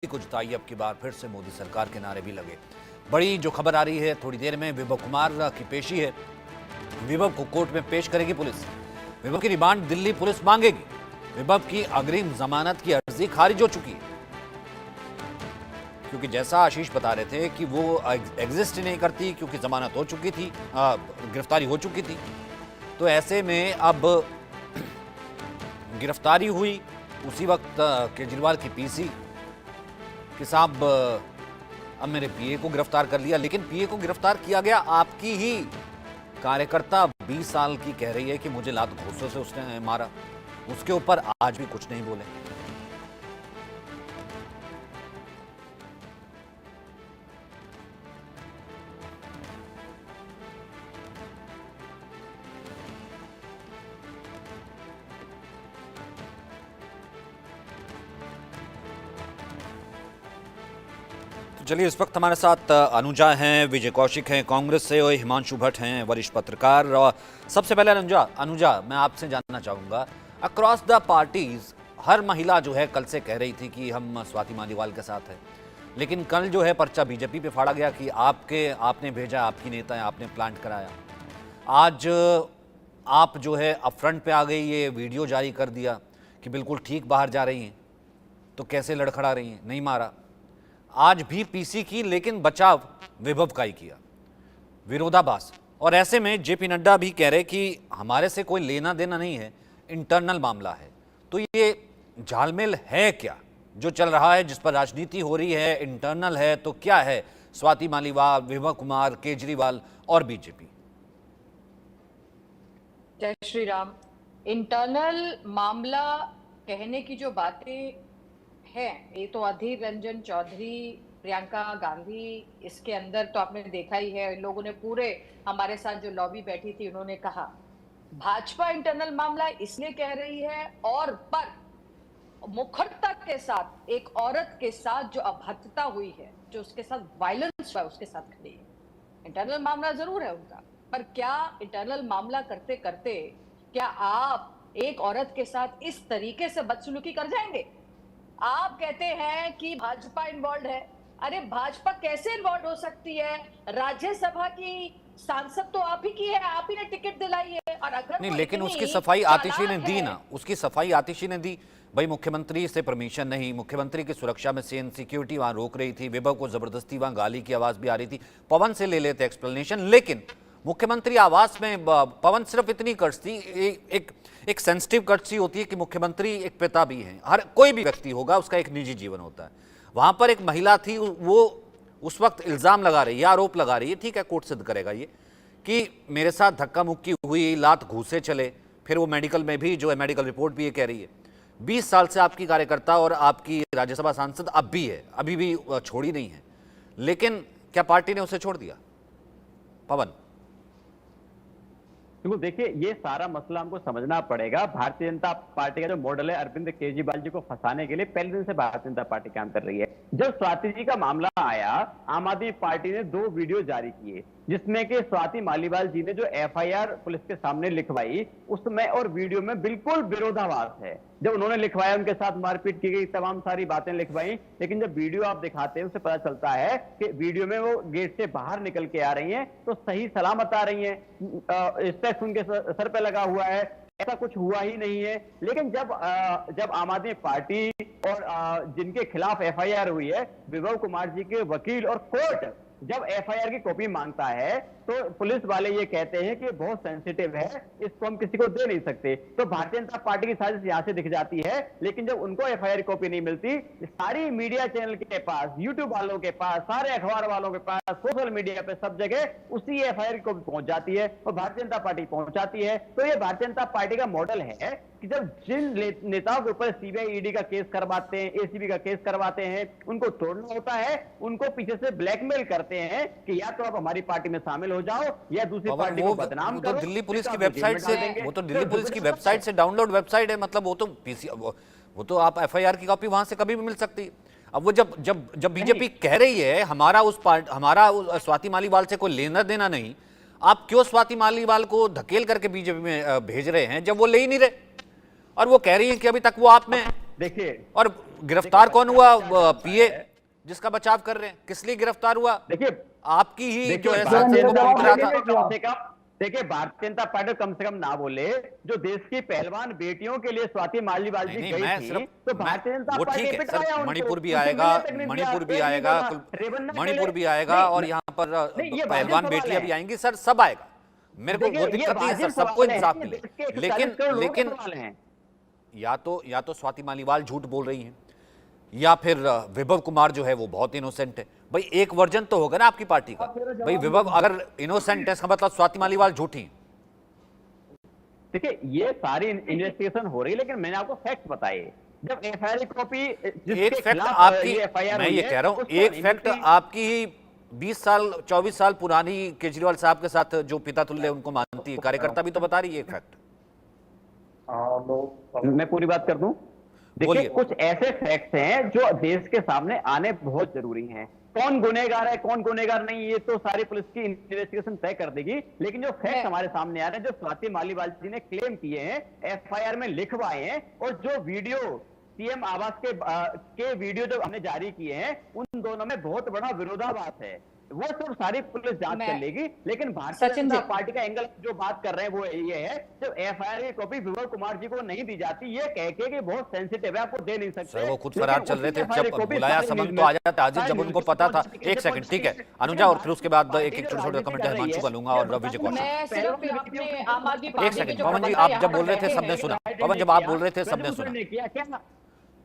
को जिताइए अब की बार फिर से मोदी सरकार के नारे भी लगे। बड़ी जो खबर आ रही है थोड़ी देर में विभव कुमार की पेशी है। विभव को कोर्ट में पेश करेगी पुलिस। विभव की रिमांड दिल्ली पुलिस मांगेगी। विभव की अग्रिम जमानत की अर्जी खारिज हो चुकी है, क्योंकि जैसा आशीष बता रहे थे कि वो एग्जिस्ट ही नहीं करती क्योंकि जमानत हो चुकी थी, गिरफ्तारी हो चुकी थी। तो ऐसे में अब गिरफ्तारी हुई, उसी वक्त केजरीवाल की पीसी कि साहब अब मेरे पीए को गिरफ्तार कर लिया। लेकिन पीए को गिरफ्तार किया गया आपकी ही कार्यकर्ता 20 साल की कह रही है कि मुझे लात घूंसों से उसने मारा। उसके ऊपर आज भी कुछ नहीं बोले। चलिए, इस वक्त हमारे साथ अनुजा हैं, विजय कौशिक हैं कांग्रेस से, और हिमांशु भट्ट हैं वरिष्ठ पत्रकार। और सबसे पहले अनुजा मैं आपसे जानना चाहूँगा, अक्रॉस द पार्टीज हर महिला जो है कल से कह रही थी कि हम स्वाति मालीवाल के साथ हैं, लेकिन कल जो है पर्चा बीजेपी पे फाड़ा गया कि आपने भेजा, आपकी नेता है, आपने प्लांट कराया। आज आप जो है अब फ्रंट पे आ गई, ये वीडियो जारी कर दिया कि बिल्कुल ठीक बाहर जा रही हैं, तो कैसे लड़खड़ा रही हैं, नहीं मारा। आज भी पीसी की, लेकिन बचाव विभव का ही किया, विरोधाभास। और ऐसे में जेपी नड्डा भी कह रहे कि हमारे से कोई लेना देना नहीं है, इंटरनल मामला है। तो ये झालमेल है क्या जो चल रहा है, जिस पर राजनीति हो रही है, इंटरनल है तो क्या है? स्वाति मालीवाल, विभव कुमार, केजरीवाल और बीजेपी। जय श्री राम। इंटरनल मामला कहने की जो बातें है, ये तो अधीर रंजन चौधरी, प्रियंका गांधी, इसके अंदर तो आपने देखा ही है। इन लोगों ने पूरे हमारे साथ जो लॉबी बैठी थी, उन्होंने कहा भाजपा इंटरनल मामला इसलिए कह रही है, और पर मुखरता के साथ एक औरत के साथ जो अभद्रता हुई है, जो उसके साथ वायलेंस हुआ, उसके साथ खड़ी है। इंटरनल मामला जरूर है उनका, पर क्या इंटरनल मामला करते करते क्या आप एक औरत के साथ इस तरीके से बदसलूकी कर जाएंगे? आप कहते हैं कि भाजपा इन्वॉल्व है। अरे भाजपा कैसे इन्वॉल्व हो सकती है? राज्यसभा की सांसद तो आप ही की है, आप ही ने टिकट दिलाई है। और अगर नहीं, लेकिन उसकी सफाई आतिशी ने दी ना, उसकी सफाई आतिशी ने दी। भाई मुख्यमंत्री से परमिशन नहीं, मुख्यमंत्री की सुरक्षा में सीएन सिक्योरिटी वहां रोक रही थी, विभव को जबरदस्ती वहां गाली की आवाज भी आ रही थी। पवन से ले लेते एक्सप्लेनेशन, लेकिन मुख्यमंत्री आवास में पवन सिर्फ इतनी कट्स थी, एक सेंसिटिव कट्स होती है कि मुख्यमंत्री एक पिता भी हैं, हर कोई भी व्यक्ति होगा, उसका एक निजी जीवन होता है। वहां पर एक महिला थी, वो उस वक्त इल्जाम लगा रही है, आरोप लगा रही है, ठीक है कोर्ट सिद्ध करेगा ये, कि मेरे साथ धक्का मुक्की हुई, लात घूसे चले। फिर वो मेडिकल में भी जो है, मेडिकल रिपोर्ट भी ये कह रही है 20 साल से आपकी कार्यकर्ता और आपकी राज्यसभा सांसद अब भी है, अभी भी छोड़ी नहीं है। लेकिन क्या पार्टी ने उसे छोड़ दिया? पवन, देखो देखिए, ये सारा मसला हमको समझना पड़ेगा। भारतीय जनता पार्टी का जो मॉडल है अरविंद केजरीवाल जी को फंसाने के लिए पहले दिन से भारतीय जनता पार्टी काम कर रही है। जब स्वाति जी का मामला आया, आम आदमी पार्टी ने 2 वीडियो जारी किए, जिसमें कि स्वाति मालीवाल जी ने जो एफआईआर पुलिस के सामने लिखवाई, उसमें और वीडियो में बिल्कुल विरोधाभास है। जब उन्होंने लिखवाया, उनके साथ मारपीट की गई, तमाम सारी बातें लिखवाई, लेकिन जब वीडियो आप दिखाते हैं उससे पता चलता है कि वीडियो में वो गेट से बाहर निकल के आ रही हैं तो सही सलामत आ रही हैं, स्टेक्स उनके सर पे लगा हुआ है, ऐसा कुछ हुआ ही नहीं है। लेकिन जब आम आदमी पार्टी और जिनके खिलाफ एफआईआर हुई है, विभव कुमार जी के वकील और कोर्ट जब एफआईआर की कॉपी मांगता है, तो पुलिस वाले ये कहते हैं कि बहुत सेंसिटिव है, इसको हम किसी को दे नहीं सकते। तो भारतीय जनता पार्टी की साजिश यहां से दिख जाती है। लेकिन जब उनको एफआईआर कॉपी नहीं मिलती, सारी मीडिया चैनल के पास, यूट्यूब वालों के पास, सारे अखबार वालों के पास, सोशल मीडिया पे, सब जगह उसी एफआईआर की कॉपी पहुंच जाती है और भारतीय जनता पार्टी पहुंचाती है। तो ये भारतीय जनता पार्टी का मॉडल है कि जब जिन नेताओं के ऊपर सीबीआई ईडी का केस करवाते हैं, एसीबी का केस करवाते हैं, उनको तोड़ना होता है, उनको पीछे से ब्लैकमेल करते हैं कि या तो आप हमारी पार्टी में शामिल हो जाओ या दूसरी पार्टी को बदनाम करो। तो दिल्ली पुलिस की वेबसाइट से, वो तो दिल्ली पुलिस की वेबसाइट से डाउनलोड वेबसाइट है, मतलब वो तो पीसी, वो तो आप एफआईआर की कॉपी वहां से कभी भी मिल सकती है। अब वो जब बीजेपी कह रही है हमारा स्वाति मालीवाल से कोई लेना देना नहीं, आप क्यों स्वाति मालीवाल को धकेल करके बीजेपी में भेज रहे हैं जब वो ले ही नहीं रहे? और वो कह रही है कि अभी तक वो आप में देखिए, और गिरफ्तार कौन हुआ? पीए जिसका बचाव कर रहे हैं, किस लिए गिरफ्तार हुआ? देखिए आपकी ही जो है भारतीय सांसद को जनता पीट रहा पार्टी था। ने कम से कम, देखिए भारतीय जनता पार्टी कम से कम ना बोले, जो देश की पहलवान बेटियों के लिए स्वाति मालीवाल जी नहीं, गई मैं थी, सिर्फ तो भारतीय जनता वो पार्टी ठीक है पिटवाया सर, उनको, मणिपुर भी उनको आएगा, मिलने तक नहीं दिया, मणिपुर भी एक नहीं आएगा, बोला, रेवन्ना के मणिपुर लिए- भी आएगा और यहाँ पर नहीं, ये पहलवान वाजिब बेटियां सवाल भी है। आएंगी सर, सब आएगा। मेरे को देखिए, वो ये दिक्कत नहीं है सर, वाजिब सबको सवाल है, इंसाफ ये मिले। देश के 140 लेकिन करोड़ लोगों के लेकिन सवाल हैं। या तो स्वाति मालीवाल झूठ बोल रही हैं, या फिर विभव कुमार जो है वो बहुत इनोसेंट है। भाई एक वर्जन तो होगा ना आपकी पार्टी का। भाई विभव अगर इनोसेंट है, इसका मतलब स्वाति मालीवाल झूठी है। देखिए, ये सारी इन्वेस्टिगेशन हो रही है, लेकिन मैंने आपको फैक्ट बताए। जब एफआईआर की कॉपी एक फैक्ट आपकी, मैं ये कह रहा हूं, एक फैक्ट आपकी ही 20 साल 24 साल पुरानी केजरीवाल साहब के साथ जो पिता तुल्य उनको मानती है कार्यकर्ता भी तो बता रही है एक फैक्ट। मैं पूरी बात कर दूं। देखिए, बोलिए। कुछ ऐसे फैक्ट्स हैं जो देश के सामने आने बहुत जरूरी हैं। कौन गुनहगार है, कौन गुनहगार नहीं, ये तो सारी पुलिस की इन्वेस्टिगेशन तय कर देगी। लेकिन जो फैक्ट हमारे सामने आ रहे हैं, जो स्वाति मालीवाल जी ने क्लेम किए हैं, एफआईआर में लिखवाए हैं, और जो वीडियो सीएम आवास के वीडियो जो हमने जारी किए हैं, उन दोनों में बहुत बड़ा विरोधाभास है। वो सब सारी पुलिस जांच कर लेगी। लेकिन भारतीय जनता पार्टी का एंगल जो बात कर रहे हैं वो ये है, जब एफआईआर की कॉपी विभव कुमार जी को नहीं दी जाती, ये कह के कि बहुत सेंसिटिव है, आपको दे नहीं सकते। सर वो खुद फरार चल रहे थे, जब बुलाया समन तो आ जाता आज, जब उनको पता था। एक सेकंड, ठीक है अनुजा, और फिर उसके बाद एक एक छोटे छोटे कमेंट हिमांशु का लूंगा और विजय कौशिक। एक सेकंड पवन जी, आप जब बोल रहे थे सबने सुना। पवन जब आप बोल रहे थे सबने सुना।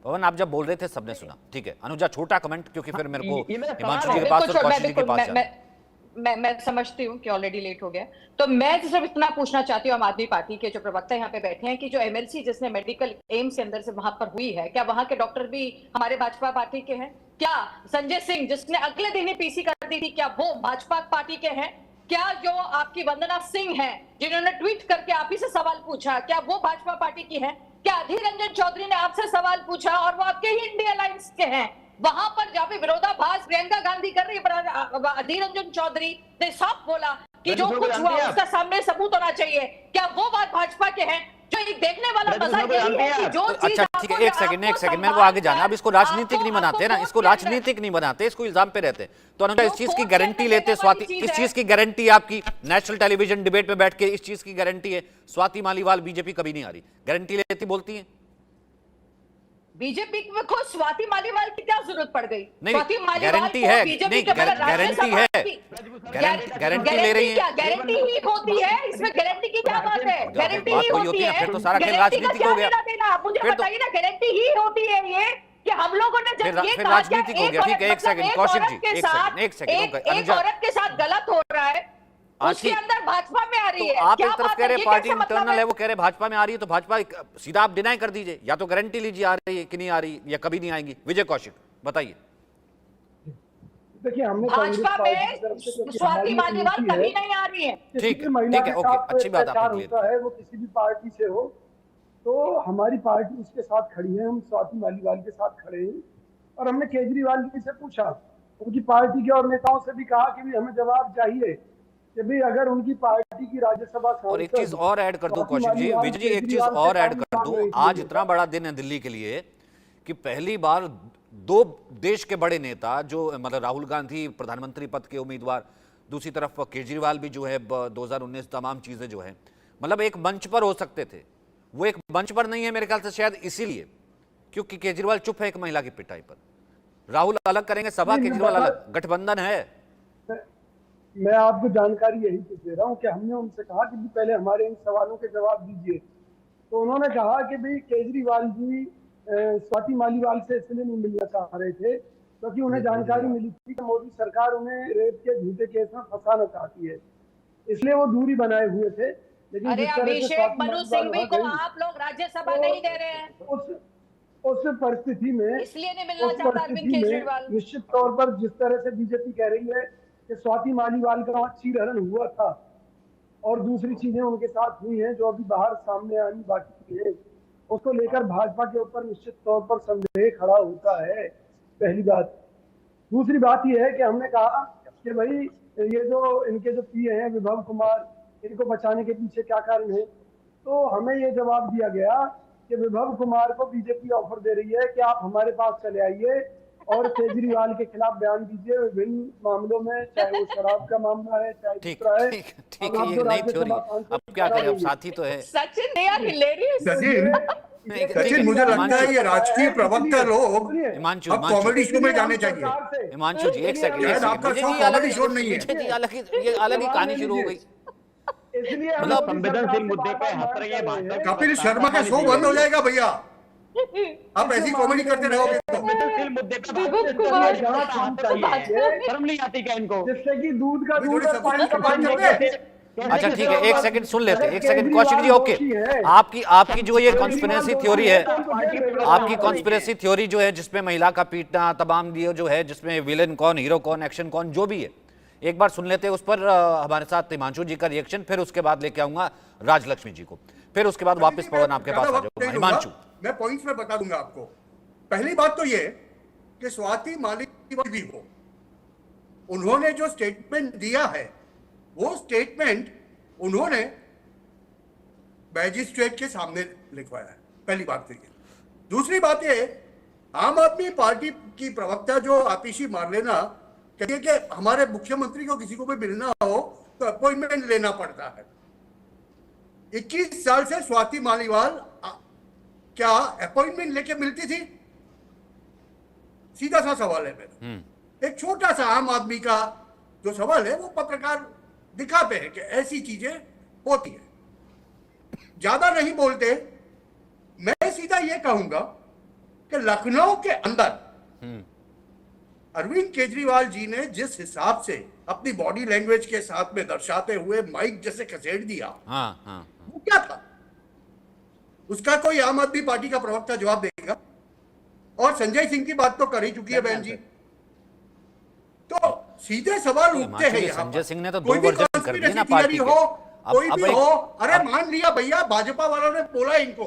पवन आप जब बोल रहे थे सबने सुना। ठीक है अनुजा, छोटा कमेंट, क्योंकि फिर मेरे को हिमांशु जी के पास और कौशिक जी के पास जाना है। मैं समझती हूँ कि ऑलरेडी लेट हो गया, तो मैं सिर्फ इतना पूछना चाहती हूँ आम आदमी पार्टी के जो प्रवक्ता यहाँ पे बैठे हैं कि जो एमएलसी जिसने मेडिकल एम्स के अंदर से वहां पर हुई है, क्या वहां के डॉक्टर भी हमारे भाजपा पार्टी के हैं? क्या संजय सिंह जिसने अगले दिन ही पीसी कर दी थी, क्या वो भाजपा पार्टी के हैं? क्या जो आपकी वंदना सिंह हैं जिन्होंने ट्वीट करके आप ही से सवाल पूछा, क्या वो भाजपा पार्टी की हैं? क्या अधीर रंजन चौधरी ने आपसे सवाल पूछा और वो आपके ही इंडिया अलायंस के हैं? वहां पर जहाँ पे विरोधाभास प्रियंका गांधी कर रही है, अधीर रंजन चौधरी ने साफ बोला कि जो कुछ हुआ उसका सामने सबूत होना चाहिए। क्या वो बात भाजपा के हैं? जो एक देखने वाला मजा यही है कि जो चीज, अच्छा ठीक है, एक सेकंड मेरे को आगे जाना। अब इसको राजनीतिक नहीं बनाते ना, इसको राजनीतिक नहीं बनाते, इसको इल्जाम पे रहते। तो अनुजा इस चीज की गारंटी लेते स्वाति, इस चीज की गारंटी आपकी नेशनल टेलीविजन डिबेट में बैठ के इस चीज की गारंटी है स्वाति मालीवाल बीजेपी कभी नहीं आ रही, गारंटी लेती बोलती है? बीजेपी को स्वाति मालीवाल की क्या जरूरत पड़ गई? नहीं, गारंटी है, नहीं गारंटी है, गारंटी ले रही है। गारंटी ही होती है, इसमें गारंटी की क्या बात है? गारंटी ही होती है, फिर तो सारा खेल राजनीतिक हो गया। आप मुझे बताइए ना, गारंटी ही होती है ये कि हम लोगों ने जब ये कहा राजनीतिक हो गया। ठीक है, एक सेकंड कौशिक जी, एक सेकंड एक औरत के साथ गलत हो रहा है, उसके अंदर भाजपा में आ रही है। आप एक तरफ कह रहे हैं पार्टी इंटरनल है, वो कह रहे भाजपा में आ रही है, तो भाजपा सीधा आप डिनाई कर दीजिए, या तो गारंटी लीजिए आ रही है कि नहीं आ रही, या कभी नहीं आएंगी। विजय कौशिक बताइए। देखिए, हमने भाजपा में स्वाति मालीवाल कभी नहीं आ रही है। ठीक है, ओके, अच्छी बात आपने होता है, वो किसी भी पार्टी से हो, तो हमारी पार्टी उसके साथ खड़ी है, हम स्वाति मालीवाल के साथ खड़े हैं। और हमने केजरीवाल जी से पूछा, उनकी पार्टी के और नेताओं से भी कहा कि भी हमें जवाब चाहिए कि भी अगर उनकी पार्टी की राज्यसभा, और एक चीज और ऐड कर दूं कौशिक जी, विजय जी एक चीज और ऐड कर दूं, आज इतना बड़ा दिन है दिल्ली के लिए कि पहली बार दो देश के बड़े नेता, जो मतलब राहुल गांधी प्रधानमंत्री पद के उम्मीदवार, दूसरी तरफ केजरीवाल भी जो है 2019 तमाम चीजें जो है मतलब एक मंच पर हो सकते थे, वो एक मंच पर नहीं है मेरे ख्याल से, शायद इसीलिए क्योंकि केजरीवाल चुप है एक महिला की पिटाई पर। राहुल अलग करेंगे सभा, केजरीवाल अलग, गठबंधन है। मैं आपको जानकारी यही तो दे रहा हूँ कि हमने उनसे कहा कि पहले हमारे इन सवालों के जवाब दीजिए, तो उन्होंने कहा कि भाई केजरीवाल जी स्वाति मालीवाल से इसलिए नहीं मिलना चाह रहे थे क्योंकि उन्हें जानकारी मिली थी कि मोदी सरकार उन्हें रेप के झूठे केस में फंसाना चाहती है, इसलिए वो दूरी बनाए हुए थे। लेकिन अरे अभिषेक मनु सिंघवी को आप लोग राज्यसभा नहीं दे रहे हैं, उस परिस्थिति में, इसलिए नहीं मिलना चाहता अरविंद केजरीवाल। निश्चित तौर पर जिस तरह से बीजेपी कह रही है कि स्वाति मालीवाल का वहां चीरहरण हुआ था और दूसरी चीजें उनके साथ हुई हैं जो अभी बाहर सामने आनी बाकी है, उसको लेकर भाजपा के ऊपर निश्चित तौर पर संदेह खड़ा होता है, पहली बात। दूसरी बात यह है कि हमने कहा कि भाई ये जो इनके जो पीए हैं विभव कुमार, इनको बचाने के पीछे क्या कारण है, तो हमें ये जवाब दिया गया कि विभव कुमार को बीजेपी ऑफर दे रही है कि आप हमारे पास चले आइए और केजरीवाल के खिलाफ बयान दीजिए विभिन्न मामलों में, चाहे वो शराब का मामला है, चाहे ठीक दूसरा है। ठीक अब ठीक है, आप ये जो नई राज्यसभा थ्योरी। सांसद अब क्या बता करें, अब देंगे। साथी तो है। Sachin, they are hilarious. Sachin ठीक सचिन है, मुझे लगता है ये राजकीय प्रवक्ता लोग हिमांशु अब कॉमेडी शो में जाने इसलिए हम चाहिए। सरकार से- हिमांशु जी एक सेकंड, शायद आपका शो कॉमेडी शो नहीं है। विजय जी अलग ही, ये अलग ही कहानी शुरू हो गई। इसलिए हम मतलब मोदी संवेदनशील सरकार से मुद्दे पे बार-बार हंस रही है मांग कर भाजपा। कपिल शर्मा का शो बंद हो जाएगा भैया, आप ऐसी कॉमेडी करते रहोगे तो। संवेदनशील मुद्दे पे विभव कुमार जांच होनी चाहिए, शर्म नहीं आती क्या इनको? जिससे कि दूध का अभी दूध थोड़ी और पानी का सब्सिडी पानी बात हो करते हैं। जाए। अच्छा ठीक है, एक सेकंड सुन लेते हैं, एक सेकंड केजरीवाल कौशिक जी। ओके, दोषी है। आपकी जो ये कॉन्स्पिरेसी थ्योरी है, आपकी आपकी कॉन्स्पिरेसी थ्योरी जो है जिसमें महिला का पीटना तमाम दिए जो है, जिसमें विलेन कौन, हीरो कौन, एक्शन कौन, जो भी है, एक बार सुन लेते हैं उस पर हमारे साथ हिमांशु जी का रिएक्शन, फिर उसके बाद लेके आऊंगा राजलक्ष्मी जी को, फिर उसके बाद वापस पवन आपके पास आ जाऊंगा। हिमांशु, मैं पॉइंट्स में बता दूंगा आपको। पहली बात तो ये कि स्वाति मालिक भी हो, उन्होंने जो स्टेटमेंट दिया है वो स्टेटमेंट उन्होंने मैजिस्ट्रेट के सामने लिखवाया है। पहली बात तो ये। दूसरी बात ये, आम आदमी पार्टी की प्रवक्ता जो आतिशी मारलेना कहती है कि हमारे मुख्यमंत्री को किसी को भी मिलना हो तो अपॉइंटमेंट लेना पड़ता है। 21 साल से स्वाति मालीवाल क्या अपॉइंटमेंट लेके मिलती थी? सीधा सा सवाल है मेरा। एक छोटा सा आम आदमी का जो सवाल है वो पत्रकार दिखाते हैं कि ऐसी चीजें होती है, ज्यादा नहीं बोलते। मैं सीधा ये कहूंगा कि लखनऊ के अंदर अरविंद केजरीवाल जी ने जिस हिसाब से अपनी बॉडी लैंग्वेज के साथ में दर्शाते हुए माइक जैसे खसेड़ दिया, हाँ, वो क्या था? उसका कोई आम आदमी पार्टी का प्रवक्ता जवाब देगा? और संजय सिंह की बात तो कर ही चुकी है बहन जी, तो सीधे सवाल उठते हैं यहाँ संजय सिंह ने तो कोई दो भी वर्जन कर दिए ना conspiracy पार्टी theory के। हो, कोई अब भी हो, अरे मान लिया भैया भाजपा वालों ने बोला इनको,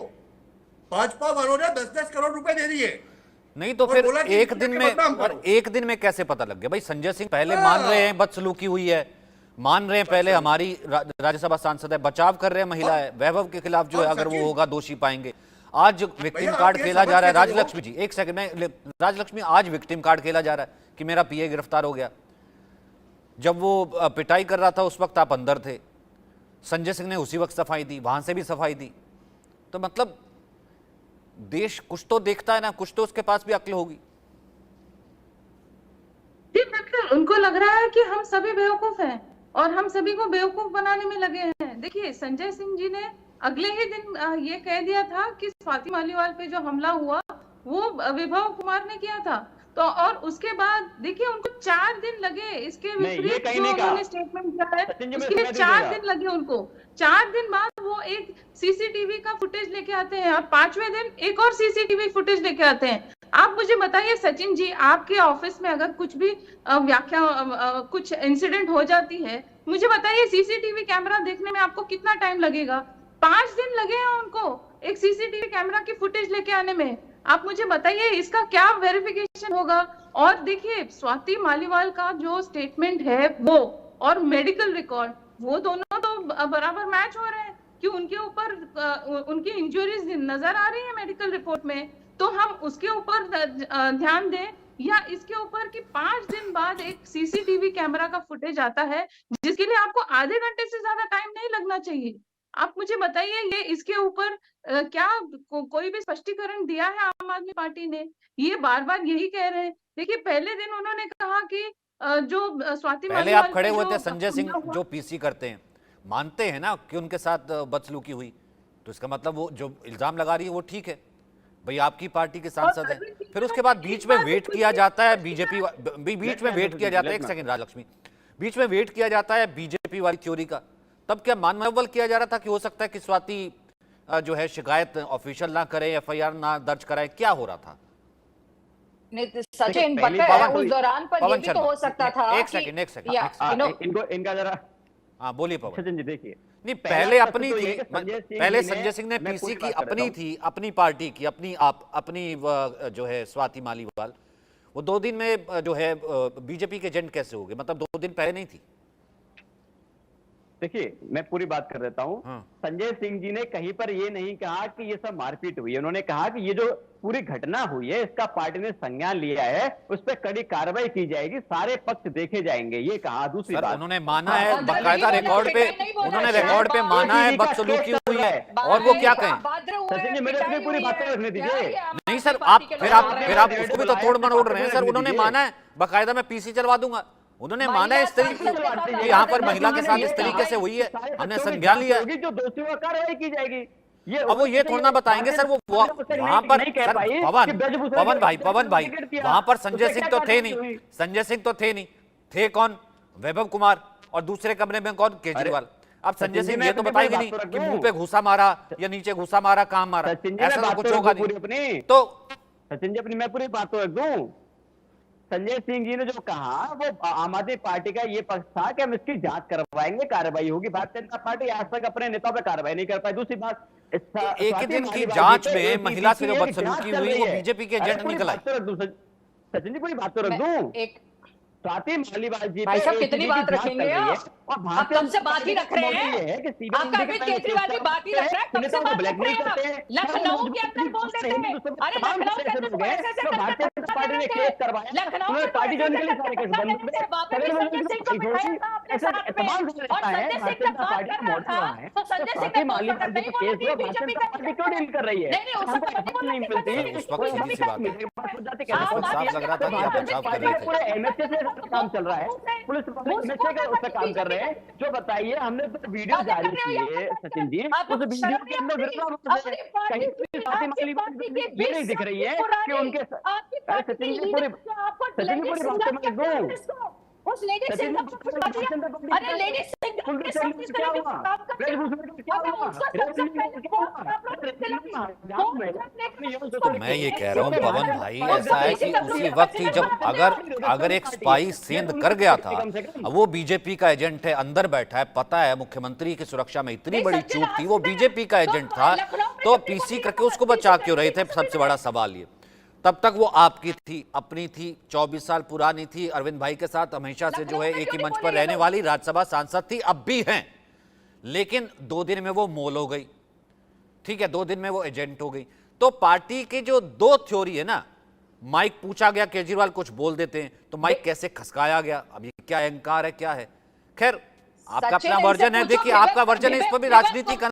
भाजपा वालों ने 10-10 करोड़ रुपए दे दिए, नहीं तो और फिर बोला कि एक इसके दिन में, बदनाम और करो। एक दिन में कैसे पता लग गया भाई? संजय सिंह पहले मान रहे हैं बदसलूकी हुई है, मान रहे हैं पहले हमारी राज्यसभा सांसद है, बचाव कर रहे हैं महिला है, वैभव के खिलाफ जो है अगर वो होगा दोषी पाएंगे। आज विक्टिम कार्ड आप ये खेला जा रहा है। समझ के चलो। राजलक्ष्मी जी एक सेकंड में, राजलक्ष्मी आज विक्टिम कार्ड खेला जा रहा है कि मेरा पीए गिरफ्तार हो गया। जब वो पिटाई कर रहा था उस वक्त आप अंदर थे, संजय सिंह ने उसी वक्त सफाई दी, वहां से भी सफाई दी। तो मतलब देश कुछ तो देखता है ना, कुछ तो उसके पास भी अक्ल होगी। जी बिल्कुल, उनको लग रहा है कि हम सभी बेवकूफ हैं और हम सभी को बेवकूफ बनाने में लगे हैं। देखिए, संजय सिंह जी ने अगले ही दिन ये कह दिया था कि स्वाति मालीवाल पे जो हमला हुआ वो विभव कुमार ने किया था। तो और उसके बाद देखिए उनको 4 दिन लगे इसके विपरीत जो उन्होंने स्टेटमेंट दिया है, उसके लिए 4 दिन लगे उनको। 4 दिन बाद वो एक सीसीटीवी का फुटेज लेके आते हैं और 5वें दिन एक और सीसीटीवी फुटेज लेके आते हैं। आप मुझे बताइए सचिन जी, आपके ऑफिस में अगर कुछ भी कुछ इंसिडेंट हो जाती है, मुझे बताइए सीसीटीवी कैमरा देखने में आपको कितना टाइम लगेगा? 5 दिन लगे हैं उनको एक सीसीटीवी कैमरा की फुटेज लेके आने में। आप मुझे बताइए इसका क्या वेरिफिकेशन होगा? और देखिए, स्वाति मालीवाल का जो स्टेटमेंट है वो और मेडिकल रिकॉर्ड, वो दोनों तो बराबर मैच हो रहे हैं कि उनके ऊपर उनकी इंजरीज नजर आ रही है मेडिकल रिपोर्ट में। तो हम उसके ऊपर ध्यान दें या इसके ऊपर कि 5 दिन बाद एक सीसीटीवी कैमरा का फुटेज आता है जिसके लिए आपको आधे घंटे से ज्यादा टाइम नहीं लगना चाहिए। आप मुझे बताइए ये इसके ऊपर क्या कोई भी स्पष्टीकरण दिया है आम आदमी पार्टी ने? ये बार बार यही कह रहे हैं। देखिए, पहले दिन उन्होंने कहा कि जो स्वाति पहले आप खड़े हुए थे, संजय सिंह जो पीसी करते हैं मानते हैं ना कि उनके साथ बदसलूकी हुई, तो इसका मतलब वो जो इल्जाम लगा रही है वो ठीक है भाई, आपकी पार्टी के सांसद है। फिर उसके बाद बीच में वेट किया जाता है बीजेपी, बीच में वेट किया जाता है, एक सेकंड राजलक्ष्मी, बीच में वेट किया जाता है बीजेपी वाली थ्योरी का। तब क्या मनोबल किया जा रहा था कि हो सकता है कि स्वाति जो है शिकायत ऑफिशियल ना करे, एफआईआर ना दर्ज कराए? क्या हो रहा था? सचिन, पता है उस दौरान पर ये भी तो हो सकता था। एक सेकंड इनका जरा, हाँ बोलिए पवन। सचिन जी देखिए, नहीं, पहले अपनी थी, पहले संजय सिंह ने पीसी की अपनी थी, अपनी पार्टी की, अपनी जो है स्वाति मालीवाल, वो 2 दिन में जो है बीजेपी के एजेंट कैसे हो गए? मतलब 2 दिन पहले नहीं थी? देखिए मैं पूरी बात कर देता हूँ। हाँ। संजय सिंह जी ने कहीं पर ये नहीं कहा कि ये सब मारपीट हुई है। उन्होंने कहा कि ये जो पूरी घटना हुई है इसका पार्टी ने संज्ञान लिया है, उस पर कड़ी कार्रवाई की जाएगी, सारे पक्ष देखे जाएंगे, ये कहा। दूसरी सर बात, उन्होंने माना है हाँ, बाकायदा नहीं बोला, रिकॉर्ड पे, नहीं बोला, उन्होंने शायद रिकॉर्ड पे माना है बाबा जी का बदसलूकी केस हुई चल है, रहा है। और वो क्या कहें? सचिन जी मेरे अपनी पूरी बातें रखने दीजिए। नहीं सर, आप फिर आप उसको भी तो तोड़ मरोड़ रहे हैं सर। उन्होंने माना है बाकायदा मैं पीसी चलवा दूंगा, उन्होंने माना है इस तरीके कि यहाँ पर महिला के साथ इस तरीके से हुई है, हमने संज्ञान लिया है। जो दोषियों पर कार्रवाई की जाएगी। अब वो ये थोड़ा ना बताएंगे सर, वो वहां पर सर, पवन भाई वहां पर संजय सिंह तो थे नहीं, संजय सिंह तो थे नहीं, थे कौन? वैभव कुमार, और दूसरे कमरे में कौन? केजरीवाल। अब संजय सिंह ये तो बताएंगे नहीं कि मुंह पे घुसा मारा या नीचे घुसा मारा, कहां मारा, ऐसा तो कुछ होगा नहीं। तो सचिन जी अपनी मैं पूरी बात तो रख दूं। संजय सिंह जी ने जो कहा वो आम आदमी पार्टी का ये पक्ष था कि हम इसकी जांच करवाएंगे, कार्रवाई होगी। भारतीय जनता पार्टी आज तक अपने नेताओं पर कार्रवाई नहीं कर पाई। दूसरी बात, एक ही दिन की जांच में महिला से जो बदसलूकी हुई वो बीजेपी के एजेंट निकल आए। सचिन जी पूरी बात तो रख दूं। स्वाति मालीवाल जी भाई साहब कितनी बात रखेंगे आप? आप कब से बात ही रख रहे हैं? आपका अरविंद केजरीवाल भी बात ही रख रहा है, कब से बात रख रहे हैं आप? लखनऊ के अंदर बोल देते हैं, अरे लखनऊ के अंदर तो ऐसे भारतीय जनता पार्टी ने केस करवाया, लखनऊ पार्टी जो निकली सारे केस बंद हो गए। संजय सिंह को बिठाया था अपने साथ में, और संजय सिंह का बात कर रहा था, तो संजय सिंह का मालीवाल जी को केस हुआ, भारतीय जनता पार्टी क्यों डील कर रही है? नहीं उस वक्त नहीं मिलती, उस वक्त सीधी सी बात है, साफ लग रहा था कि आप बचाव कर रहे थे। पूरे एमएसए से काम चल रहा है, पुलिस एमएसए का उसका काम कर रहे हैं। जो बताइए, हमने तो वीडियो जारी की है सचिन जी, उस वीडियो के अंदर कहीं ये नहीं दिख रही है कि उनके सचिन जी पूरी बात समझ दो। उस लेडी सिंह का अरे लेडी सिंह क्या हुआ? तो मैं ये कह रहा हूँ पवन भाई, ऐसा है कि उसी वक्त ही जब अगर एक स्पाई सेंध कर गया था, अब वो बीजेपी का एजेंट है, अंदर बैठा है, पता है मुख्यमंत्री की सुरक्षा में इतनी बड़ी चूक थी, वो बीजेपी का एजेंट था, तो पीसी करके उसको बचा क्यों रहे थे? सबसे बड़ा सवाल ये। तब तक वो आपकी थी, अपनी थी, 24 साल पुरानी थी, अरविंद भाई के साथ हमेशा से जो है एक ही मंच पर रहने वाली राज्यसभा सांसद थी, अब भी हैं, लेकिन 2 दिन में वो मोल हो गई। ठीक है, 2 दिन में वो एजेंट हो गई। तो पार्टी की जो 2 थ्योरी है ना, माइक पूछा गया, केजरीवाल कुछ बोल देते हैं, तो माइक कैसे खसकाया गया, अब ये क्या अहंकार है, क्या है? खैर आपका अपना वर्जन है, देखिए आपका वर्जन है, इस पर भी राजनीति